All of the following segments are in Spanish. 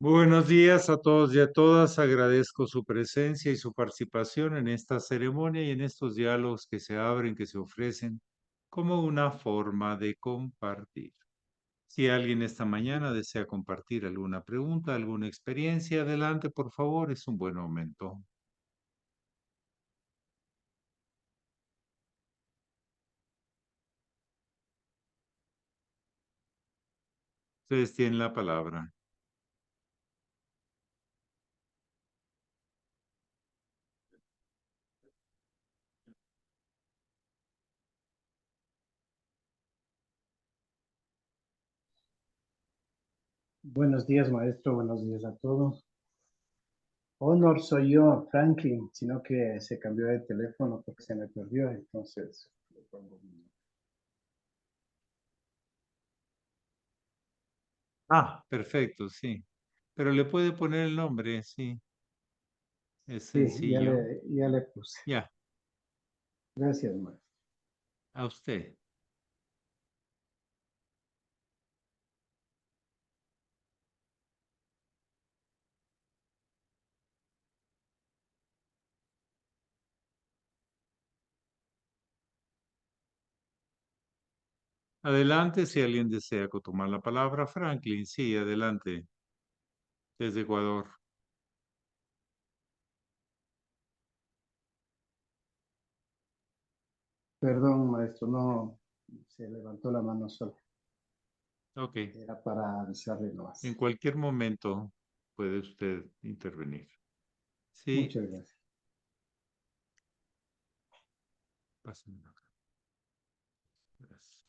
Buenos días a todos y a todas. Agradezco su presencia y su participación en esta ceremonia y en estos diálogos que se abren, que se ofrecen como una forma de compartir. Si alguien esta mañana desea compartir alguna pregunta, alguna experiencia, adelante, por favor, es un buen momento. Ustedes tienen la palabra. Buenos días, maestro. Buenos días a todos. Honor, soy yo, Franklin, sino que se cambió de teléfono porque se me perdió, entonces le pongo mi nombre. Perfecto, sí. Pero le puede poner el nombre, sí. Es Sí, sencillo. ya le puse. Ya, Gracias, maestro. a usted. Adelante, si alguien desea tomar la palabra. Franklin, sí, adelante, desde Ecuador. Perdón, maestro, no se levantó la mano sola. Ok, Era para avisarle nomás. en cualquier momento puede usted intervenir. Sí, Muchas gracias. pásenme acá. Gracias.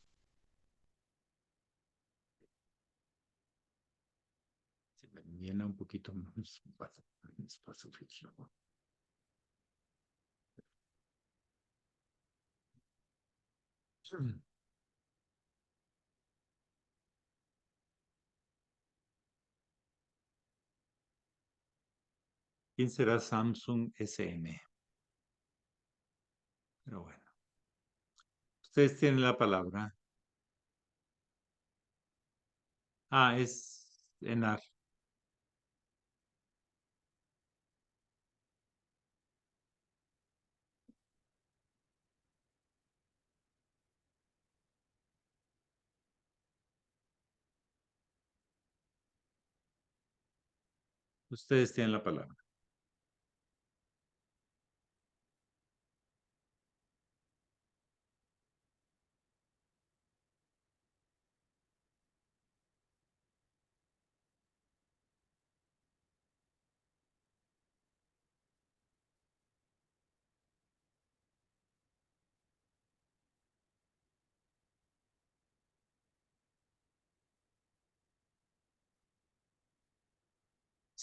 Se me llena un poquito más espacio físico. ¿Quién será Samsung SM? Pero bueno, ustedes tienen la palabra. Es Enar. Ustedes tienen la palabra.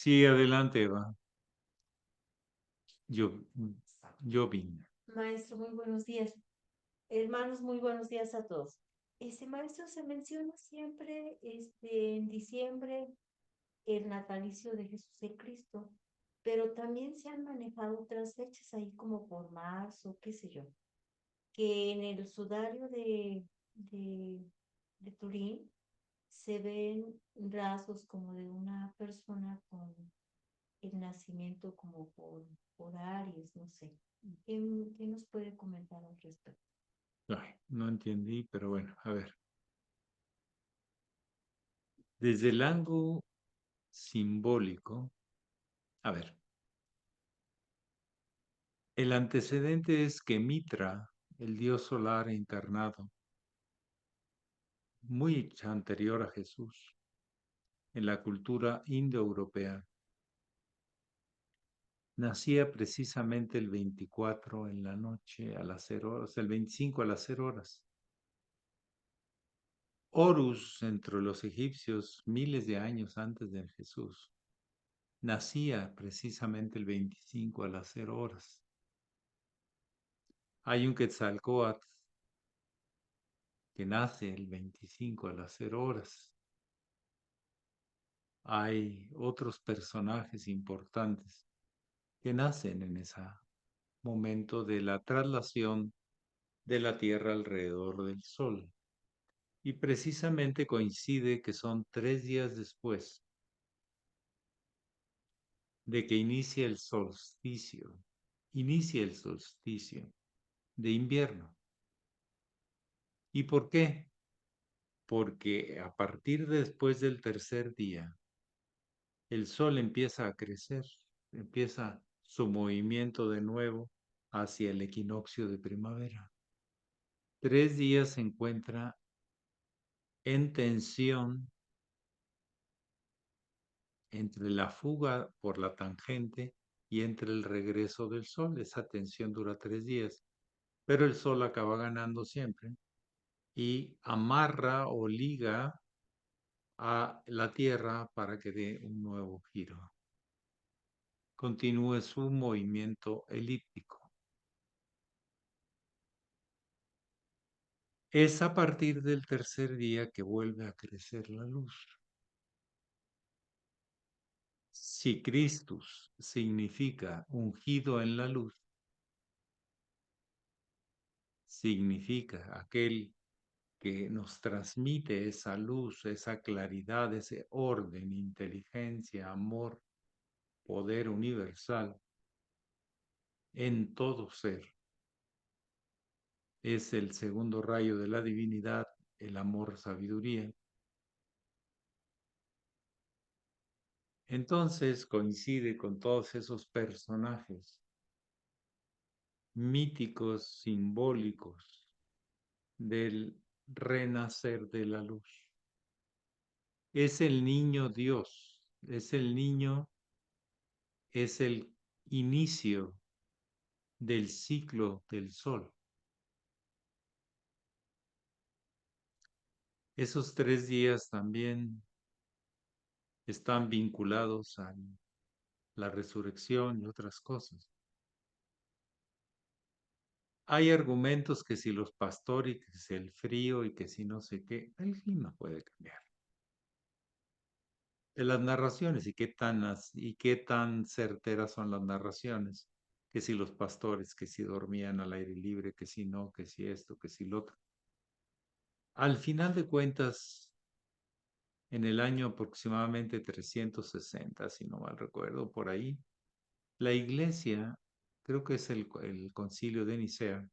Sí, adelante, Eva. Yo, yo vine. Maestro, muy buenos días. Hermanos, muy buenos días a todos. Maestro, se menciona siempre en diciembre el natalicio de Jesús el Cristo, pero también se han manejado otras fechas ahí como por marzo, qué sé yo, que en el sudario de Turín se ven rasgos como de una persona con el nacimiento como por Aries, no sé. ¿Qué nos puede comentar al respecto? Ay, no entendí, pero bueno, a ver. Desde el ángulo simbólico, a ver, el antecedente es que Mitra, el dios solar encarnado, muy anterior a Jesús, en la cultura indoeuropea, nacía precisamente el 24 en la noche a las 0 horas, el 25 a las 0 horas. Horus, entre los egipcios, miles de años antes de Jesús, nacía precisamente el 25 a las 0 horas. Hay un Quetzalcóatl que nace el 25 a las 0 horas. Hay otros personajes importantes que nacen en ese momento de la traslación de la Tierra alrededor del Sol. Y precisamente coincide que son 3 días después de que inicia el solsticio de invierno. ¿Y por qué? Porque a partir después del tercer día, el sol empieza a crecer, empieza su movimiento de nuevo hacia el equinoccio de primavera. 3 días se encuentra en tensión entre la fuga por la tangente y entre el regreso del sol. Esa tensión dura 3 días, pero el sol acaba ganando siempre y amarra o liga a la Tierra para que dé un nuevo giro. Continúe su movimiento elíptico. Es a partir del tercer día que vuelve a crecer la luz. Si Christus significa ungido en la luz, significa aquel que nos transmite esa luz, esa claridad, ese orden, inteligencia, amor, poder universal en todo ser. Es el segundo rayo de la divinidad, el amor, sabiduría. Entonces coincide con todos esos personajes míticos, simbólicos del renacer de la luz. Es el niño Dios, es el niño, es el inicio del ciclo del sol. Esos 3 días también están vinculados a la resurrección y otras cosas. Hay argumentos que si los pastores, que si el frío y que si no sé qué, el clima puede cambiar. De las narraciones y qué tan certeras son las narraciones, que si los pastores, que si dormían al aire libre, que si no, que si esto, que si lo otro. Al final de cuentas, en el año aproximadamente 360, si no mal recuerdo, por ahí, la iglesia, creo que es el concilio de Nicea,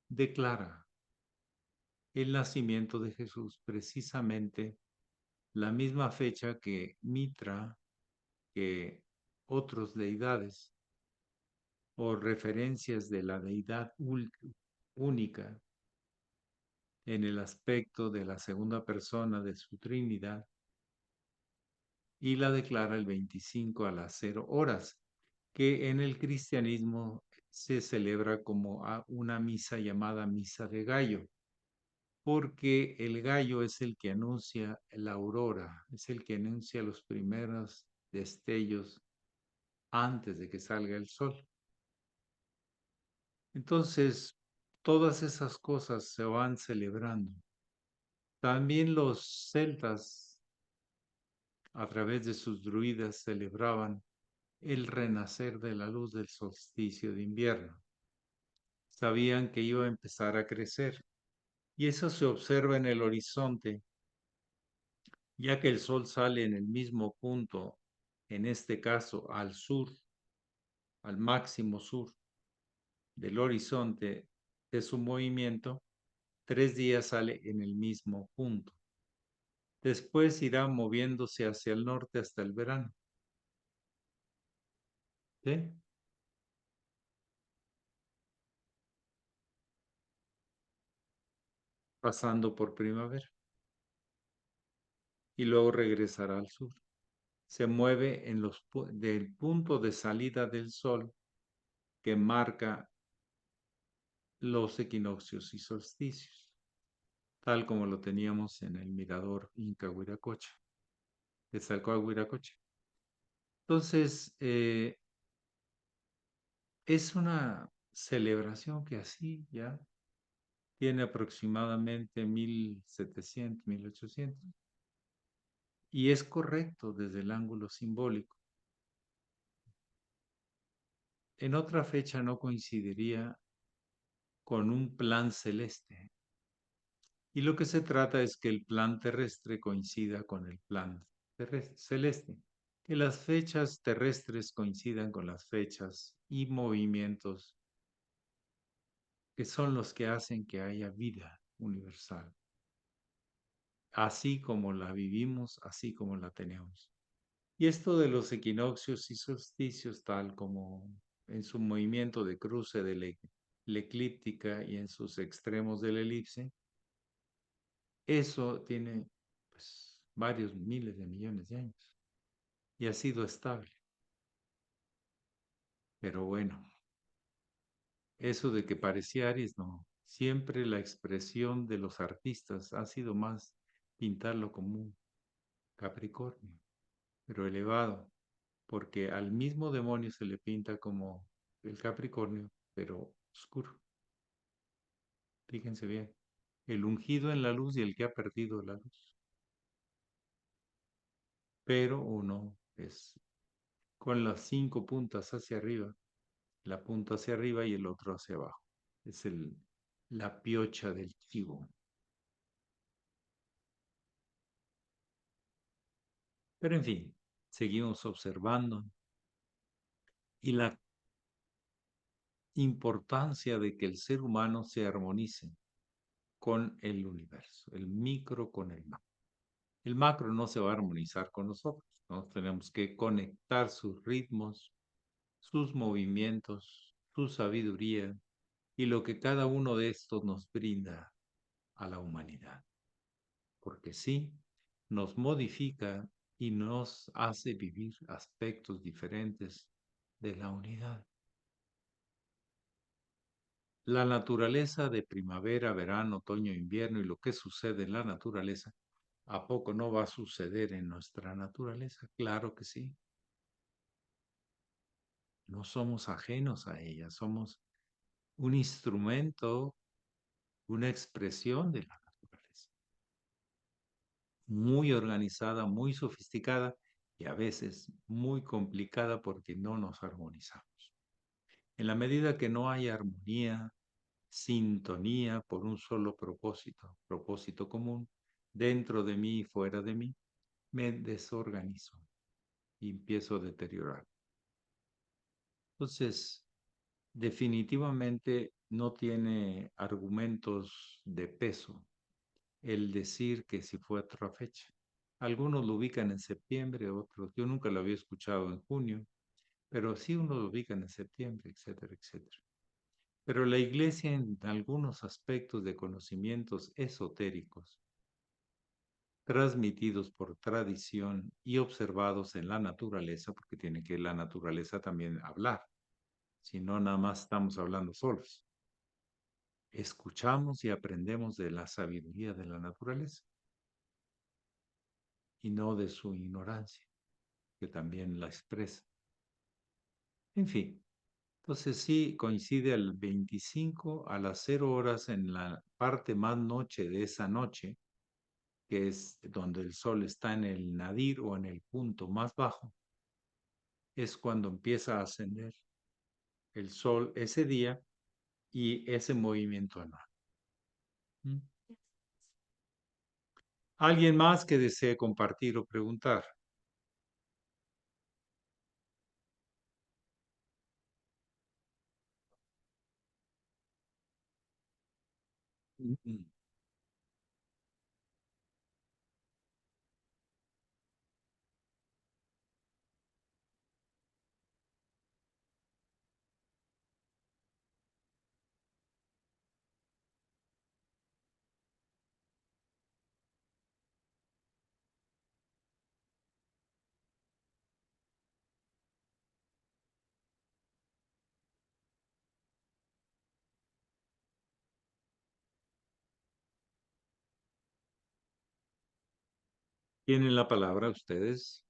declara el nacimiento de Jesús precisamente la misma fecha que Mitra, que otros deidades o referencias de la deidad única en el aspecto de la segunda persona de su Trinidad, y la declara el 25 a las 0 horas, que en el cristianismo se celebra como una misa llamada Misa de Gallo, porque el gallo es el que anuncia la aurora, es el que anuncia los primeros destellos antes de que salga el sol. Entonces, todas esas cosas se van celebrando. También los celtas, a través de sus druidas, celebraban el renacer de la luz del solsticio de invierno. Sabían que iba a empezar a crecer. Y eso se observa en el horizonte, ya que el sol sale en el mismo punto, en este caso al sur, al máximo sur del horizonte de su movimiento, 3 días sale en el mismo punto. Después irá moviéndose hacia el norte hasta el verano. ¿Sí? Pasando por primavera. Y luego regresará al sur. Se mueve del punto de salida del sol que marca los equinoccios y solsticios, tal como lo teníamos en el mirador Inca Huiracocha, de Huiracocha. Entonces, es una celebración que así ya tiene aproximadamente 1700, 1800. Y es correcto desde el ángulo simbólico. En otra fecha no coincidiría con un plan celeste. Y lo que se trata es que el plan terrestre coincida con el plan celeste. que las fechas terrestres coincidan con las fechas y movimientos que son los que hacen que haya vida universal, así como la vivimos, así como la tenemos. Y esto de los equinoccios y solsticios, tal como en su movimiento de cruce de la eclíptica y en sus extremos de la elipse, eso tiene pues, varios miles de millones de años y ha sido estable. Pero bueno, eso de que parecía Aries, no. Siempre la expresión de los artistas ha sido más pintarlo como un Capricornio, pero elevado, porque al mismo demonio se le pinta como el Capricornio, pero oscuro. Fíjense bien, el ungido en la luz y el que ha perdido la luz. Pero uno es con las 5 puntas hacia arriba, la punta hacia arriba y el otro hacia abajo. Es la piocha del chivo. Pero en fin, seguimos observando y la importancia de que el ser humano se armonice con el universo, el micro con el macro. El macro no se va a armonizar con nosotros, ¿no? Tenemos que conectar sus ritmos, sus movimientos, su sabiduría y lo que cada uno de estos nos brinda a la humanidad. Porque sí, nos modifica y nos hace vivir aspectos diferentes de la unidad. La naturaleza de primavera, verano, otoño, invierno y lo que sucede en la naturaleza, ¿a poco no va a suceder en nuestra naturaleza? Claro que sí. No somos ajenos a ella, somos un instrumento, una expresión de la naturaleza. Muy organizada, muy sofisticada y a veces muy complicada porque no nos armonizamos. En la medida que no hay armonía, sintonía por un solo propósito, propósito común, dentro de mí y fuera de mí, me desorganizo y empiezo a deteriorar. Entonces, definitivamente no tiene argumentos de peso el decir que si fue otra fecha. Algunos lo ubican en septiembre, otros, yo nunca lo había escuchado en junio, pero sí uno lo ubican en septiembre, etcétera, etcétera. Pero la iglesia en algunos aspectos de conocimientos esotéricos, transmitidos por tradición y observados en la naturaleza, porque tiene que la naturaleza también hablar, si no nada más estamos hablando solos. Escuchamos y aprendemos de la sabiduría de la naturaleza y no de su ignorancia, que también la expresa. En fin, entonces sí coincide el 25 a las 0 horas en la parte más noche de esa noche, que es donde el sol está en el nadir o en el punto más bajo, es cuando empieza a ascender el sol ese día y ese movimiento anual. ¿Mm? ¿Alguien más que desee compartir o preguntar? ¿Tienen la palabra ustedes?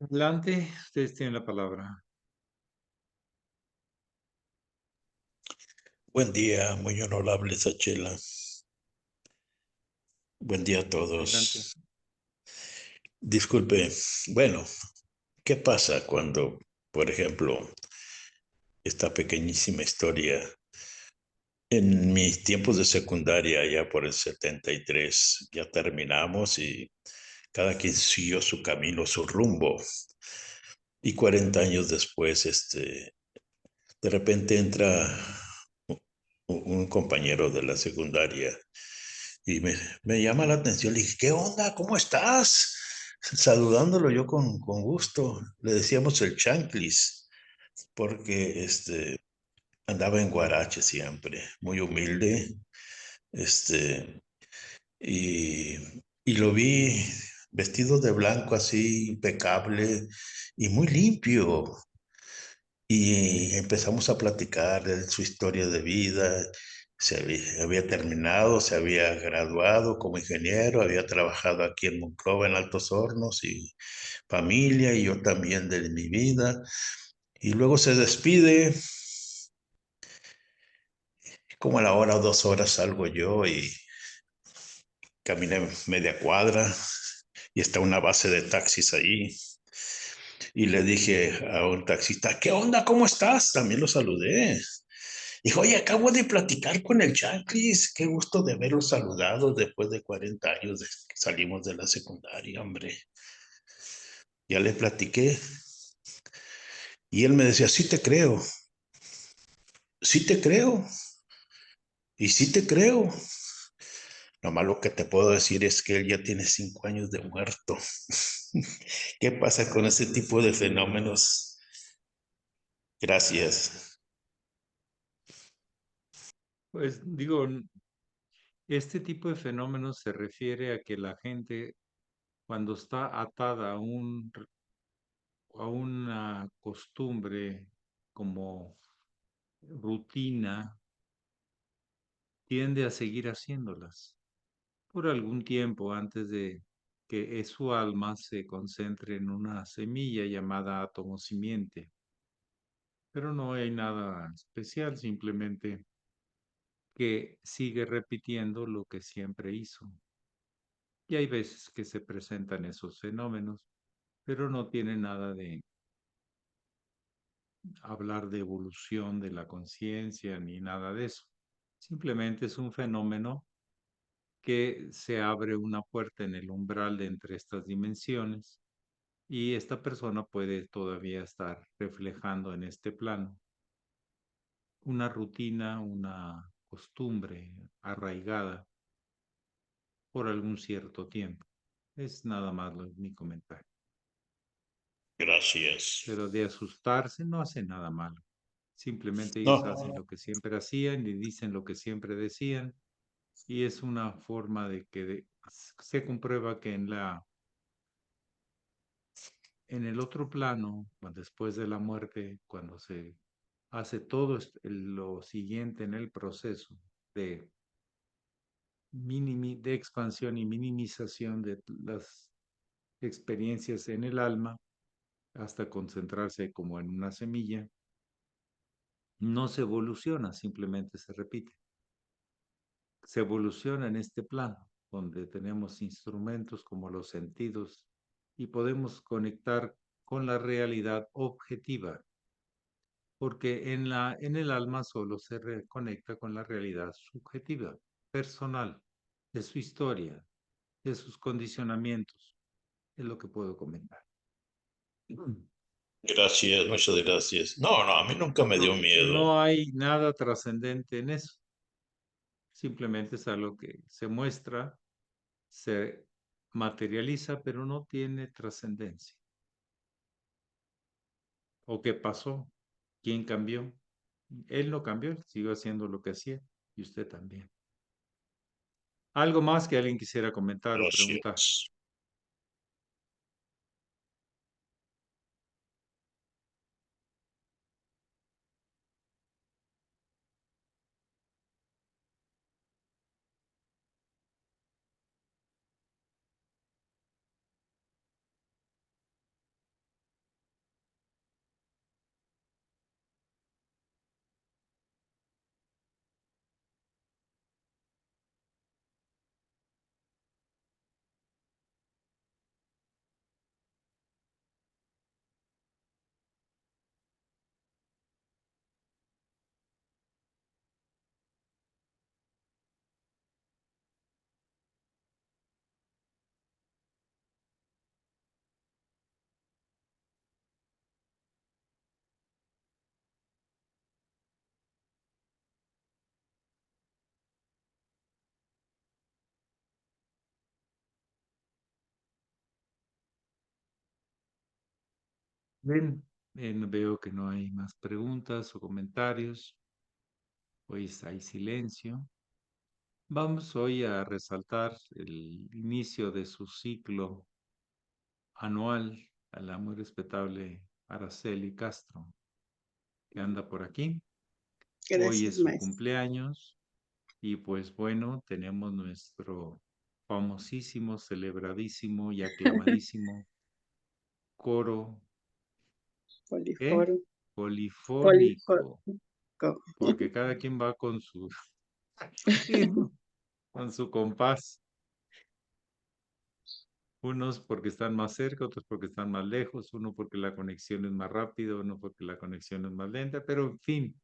Adelante, ustedes tienen la palabra. Buen día, muy honorable Sachela. Buen día a Adelante. todos. Disculpe, bueno, ¿qué pasa cuando, por ejemplo, esta pequeñísima historia, en mis tiempos de secundaria, ya por el 73, ya terminamos y cada quien siguió su camino, su rumbo, y 40 años después, de repente entra un compañero de la secundaria y me llama la atención. Le dije, ¿qué onda? ¿Cómo estás? Saludándolo yo con gusto. Le decíamos el chanclis, porque andaba en Guarache siempre, muy humilde. Este, y, y lo vi vestido de blanco así, impecable y muy limpio. Y empezamos a platicar de su historia de vida. Había terminado, se había graduado como ingeniero, había trabajado aquí en Monclova en Altos Hornos y familia, y yo también de mi vida. Y luego se despide, como a la hora o 2 horas salgo yo y caminé media cuadra y está una base de taxis ahí. Y le dije a un taxista, ¿qué onda? ¿Cómo estás? También lo saludé. Dijo, oye, acabo de platicar con el Chanclis, qué gusto de haberlos saludado después de 40 años de que salimos de la secundaria, hombre. Ya le platiqué y él me decía, sí te creo, y sí te creo. Lo malo que te puedo decir es que él ya tiene 5 años de muerto. ¿Qué pasa con ese tipo de fenómenos? Gracias. Pues digo, este tipo de fenómenos se refiere a que la gente, cuando está atada a una costumbre como rutina, tiende a seguir haciéndolas por algún tiempo antes de que su alma se concentre en una semilla llamada átomo simiente. Pero no hay nada especial, simplemente que sigue repitiendo lo que siempre hizo. Y hay veces que se presentan esos fenómenos, pero no tiene nada de hablar de evolución de la conciencia ni nada de eso. Simplemente es un fenómeno que se abre una puerta en el umbral de entre estas dimensiones y esta persona puede todavía estar reflejando en este plano una rutina, una costumbre arraigada por algún cierto tiempo. Es nada más mi comentario. Gracias. Pero de asustarse no hace nada malo. Simplemente ellos hacen No, lo que siempre hacían y dicen lo que siempre decían. Y es una forma de que se comprueba que en el otro plano, después de la muerte, cuando se hace todo lo siguiente en el proceso de, de expansión y minimización de las experiencias en el alma, hasta concentrarse como en una semilla, no se evoluciona, simplemente se repite. Se evoluciona en este plano, donde tenemos instrumentos como los sentidos y podemos conectar con la realidad objetiva, porque en el alma solo se reconecta con la realidad subjetiva, personal, de su historia, de sus condicionamientos. Es lo que puedo comentar. gracias, muchas gracias. No, no, a mí nunca me dio miedo. No hay nada trascendente en eso. Simplemente es algo que se muestra, se materializa, pero no tiene trascendencia. ¿O qué pasó? ¿Quién cambió? Él no cambió, él siguió haciendo lo que hacía y usted también. ¿Algo más que alguien quisiera comentar o preguntar? Gracias. Bien, veo que no hay más preguntas o comentarios. Hoy hay silencio. Vamos hoy a resaltar el inicio de su ciclo anual a la muy respetable Araceli Castro, que anda por aquí. Hoy es su cumpleaños y pues bueno, tenemos nuestro famosísimo, celebradísimo y aclamadísimo coro polifónico, porque cada quien va con su con su compás. Unos porque están más cerca, otros porque están más lejos, uno porque la conexión es más rápida, uno porque la conexión es más lenta, pero en fin,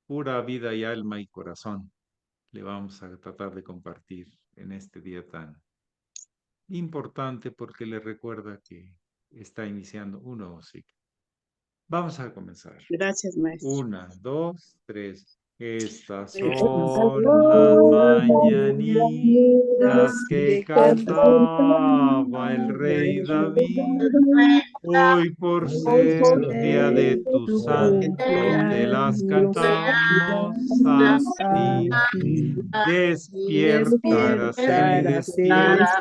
pura vida y alma y corazón le vamos a tratar de compartir en este día tan importante porque le recuerda que está iniciando un nuevo ciclo. Vamos a comenzar. Gracias, maestro. 1, 2, 3. Estas son las mañanitas que cantaba el rey David. Hoy por ser día de tu santo te las cantamos así. Despierta, Araceli, despierta.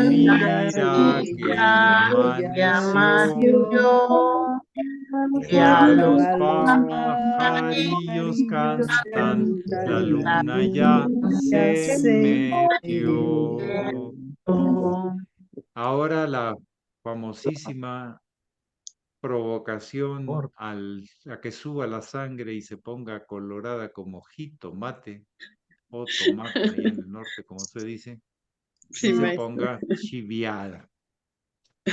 Mira que ya amaneció. Ya los pajarillos cantan, la luna ya se metió. Ahora la famosísima provocación a que suba la sangre y se ponga colorada como jitomate o tomate allá en el norte, como se dice, y se ponga chiviada.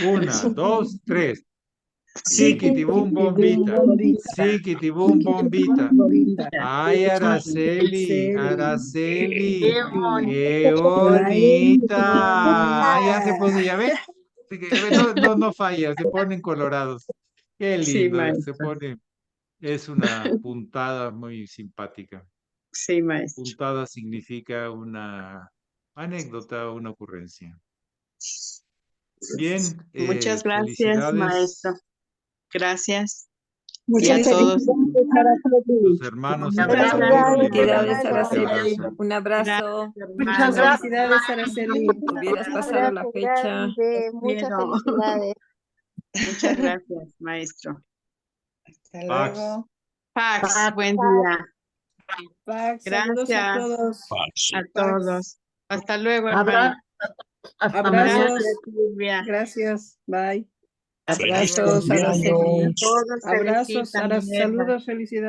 1, 2, 3. Siquitibum bombita, siquitibum bombita. Ay, Araceli, Araceli, qué bonita. Ay, ya se puso, ya ves. No falla, se ponen colorados. Qué lindo, se pone. Es una puntada muy simpática. Sí, maestro. Puntada significa una anécdota, una ocurrencia. Bien, muchas gracias, felicidades. maestro. Gracias. Muchas Y a todos. Tus hermanos. Felicidades, Araceli. Un abrazo. Muchas felicidades, Araceli. Hubieras pasado la fecha. Muchas felicidades. Muchas gracias, maestro. Hasta Pax. luego. Pax, buen día. Pax, saludos a Gracias. todos. A todos. Hasta luego, hermano. Abrazos. Gracias, Silvia. Gracias. Bye. Abrazos, Araceli. Todos Abrazos, felicitan, Minerva. saludos, felicidades.